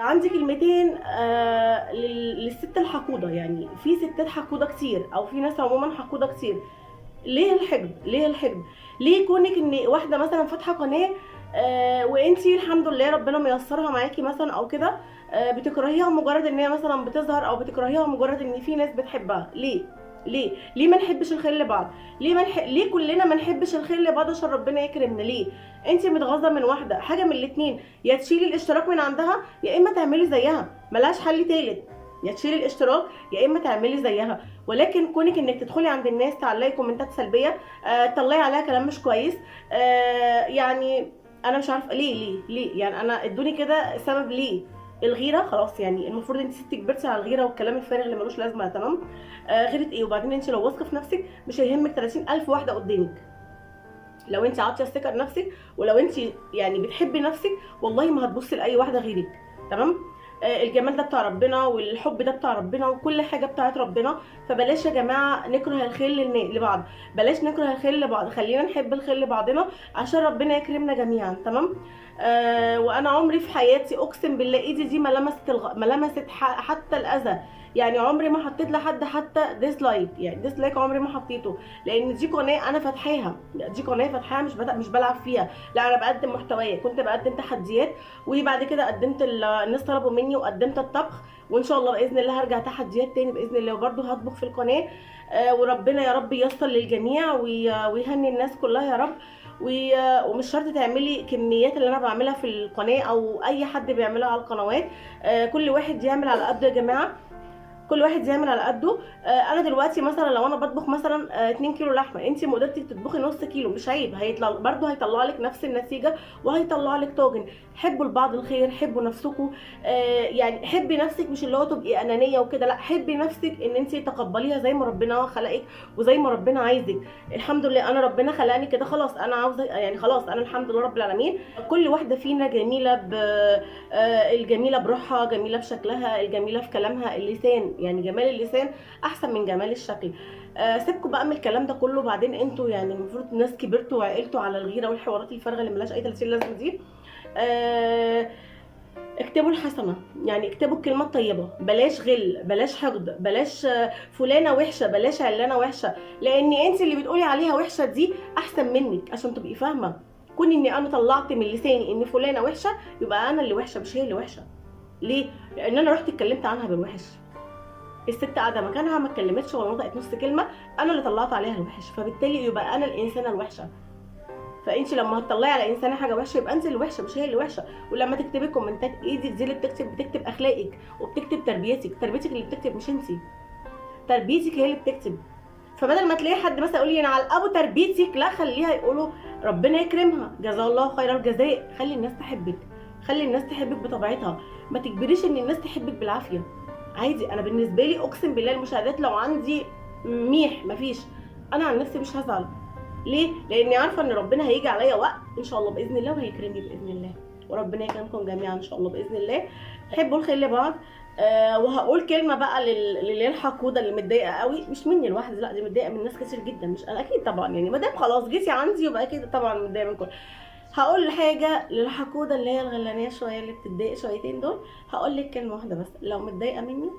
عندي كلمتين للست الحقودة. يعني في ستات حقودة كتير، او في ناس عموما حقودة كتير. ليه الحقد؟ ليه الحقد؟ ليه كونك ان واحدة مثلا فاتحة قناة وانتي الحمد لله ربنا ميسرها معاكي مثلا او كده، بتكرهيها مجرد ان هي مثلا بتظهر، او بتكرهيها مجرد ان في ناس بتحبها؟ ليه؟ ليه ما نحبش الخير لبعض؟ ليه كلنا ما نحبش الخير لبعض عشان ربنا يكرمنا؟ ليه؟ انت متغاظه من واحده، حاجه من الاتنين: يا تشيلي الاشتراك من عندها، يا اما تعملي زيها، ملهاش حل تالت. يا تشيلي الاشتراك يا اما تعملي زيها. ولكن كونك انك تدخلي عند الناس تعلقي كومنتات سلبيه، تطلعي عليها كلام مش كويس، يعني انا مش عارفه ليه يعني انا ادوني كده سبب ليه. الغيره خلاص، يعني المفروض انت ست كبرتي على الغيره والكلام الفارغ اللي ملوش لازمه. تمام؟ غيره ايه؟ وبعدين انت لو واثقه في نفسك مش هيهمك 30,000 واحده قدامك. لو انت عاطيه الثقه لنفسك، ولو انت يعني بتحبي نفسك، والله ما هتبصي لاي واحده غيرك. تمام؟ الجمال ده بتاع ربنا، والحب ده بتاع ربنا، وكل حاجه بتاعت ربنا. فبلاش يا جماعه نكره الخير لبعض، بلاش نكره الخير لبعض، خلينا نحب الخير لبعضنا عشان ربنا يكرمنا جميعا. تمام؟ وانا عمري في حياتي اقسم بالله ايدي دي ما لمست حتى الاذى. يعني عمري ما حطيت لحد حتى ديسلايك، يعني ديسلايك عمري ما حطيته، لان دي قناه انا فاتحاها، دي قناه فاتحاها، مش بلعب فيها. لا، انا بقدم محتويات، كنت بقدم تحديات، وبعد كده قدمت الناس طلبوا مني وقدمت الطبخ، وان شاء الله باذن الله هرجع تحديات تاني باذن الله، وبرده هطبخ في القناه. وربنا يا رب ييسر للجميع ويهني الناس كلها يا رب. ومش شرط تعملي كميات اللي انا بعملها في القناه او اي حد بيعملها على القنوات. كل واحد يعمل على قده يا جماعه، كل واحد يعمل على قده. انا دلوقتي مثلا لو انا بطبخ مثلا 2 كيلو لحمه، انت قدرتي تطبخي نص كيلو، مش عيب، هيطلع برده، هيطلع لك نفس النتيجه وهيطلع لك طاجن. حبوا لبعض الخير، حبوا نفسكم. يعني حبي نفسك، مش اللي هو تبقي انانيه وكده، لا، حبي نفسك ان انت تقبليها زي ما ربنا خلقك وزي ما ربنا عايزك. الحمد لله انا ربنا خلقني كده، خلاص انا عاوزه، يعني خلاص انا الحمد لله رب العالمين. كل واحده فينا جميله الجميله بروحها، جميله بشكلها، الجميله في كلامها. اللسان، يعني جمال اللسان احسن من جمال الشكل. سيبكم بقى من الكلام ده كله. بعدين انتوا يعني المفروض ناس كبرتوا وعقلتوا على الغيره والحوارات الفارغه اللي ملهاش اي 30 لازمه دي. اكتبوا الحسنه، يعني اكتبوا الكلمه الطيبه، بلاش غل، بلاش حقد، بلاش فلانه وحشه، بلاش علانه وحشه، لان انت اللي بتقولي عليها وحشه دي احسن منك. عشان تبقي فاهمه، كون اني انا طلعت من لساني ان فلانه وحشه، يبقى انا اللي وحشه مش هي اللي وحشه. ليه؟ لان انا رحت اتكلمت عنها بالوحش. الست قاعده مكانها ما اتكلمتش ولا نطقت نص كلمه، انا اللي طلعت عليها الوحش، فبالتالي يبقى انا الانسانه الوحشه. فانت لما هتطلعي على انسانه حاجه وحشه، يبقى انت اللي وحشه مش هي اللي وحشه. ولما تكتبي كومنتات، ايدي دي اللي بتكتب اخلاقك وبتكتب تربيتك اللي بتكتب، مش انت. تربيتك هي اللي بتكتب. فبدل ما تلاقي حد مثلا يقول لي انا على ابو تربيتك، لا، خليها يقولوا ربنا يكرمها، جزاه الله خير الجزاء. خلي الناس تحبك، خلي الناس تحبك بطبيعتها، ما تجبريش ان الناس تحبك بالعافيه. عادي، انا بالنسبه لي اقسم بالله المشاهدات لو عندي ميح مفيش، انا عن نفسي مش هزعل. ليه؟ لاني عارفه ان ربنا هيجي عليا وقت ان شاء الله باذن الله وهيكرمني باذن الله، وربنا يكرمكم جميعا ان شاء الله باذن الله. حبوا الخير لبعض. وهقول كلمه بقى اللي هي الحقوده اللي متضايقه قوي، مش مني لوحدي، لا، دي متضايقه من ناس كتير جدا، مش انا اكيد طبعا، يعني ما دام خلاص جيتي عندي يبقى اكيد طبعا متضايقه منكم. هقول حاجه للحقوده اللي هي الغلانيه شويه، اللي بتتضايق شويتين دول. هقول لك كلمه واحده بس: لو متضايقه مني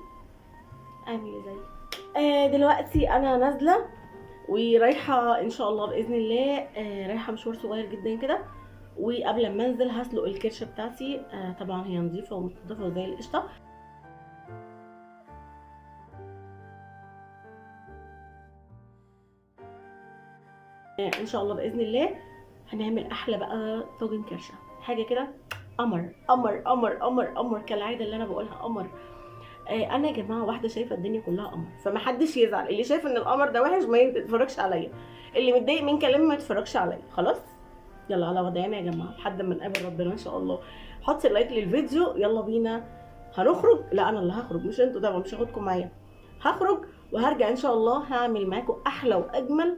اعملي زيي. دلوقتي انا نازله ورايحه ان شاء الله باذن الله، رايحه مشوار صغير جدا كده. وقبل ما انزل هسلق الكرشه بتاعتي، طبعا هي نظيفه ومتنضفه وزي القشطه. ان شاء الله باذن الله هنعمل احلى بقى طاجن كرشه، حاجه كده قمر قمر قمر قمر قمر، كالعاده اللي انا بقولها قمر. انا يا جماعه واحده شايفه الدنيا كلها قمر، فمحدش يزعل. اللي شايف ان القمر ده وحش ما يتفرجش عليا، اللي متضايق من كلامي ما يتفرجش عليا، خلاص. يلا على وضعنا يا جماعه لحد ما نقابل ربنا ان شاء الله. حطي لايك للفيديو، يلا بينا. هنخرج، لا انا اللي هخرج مش انتوا طبعا، مش هاخدكم معايا. هخرج وهرجع ان شاء الله هعمل معاكم احلى واجمل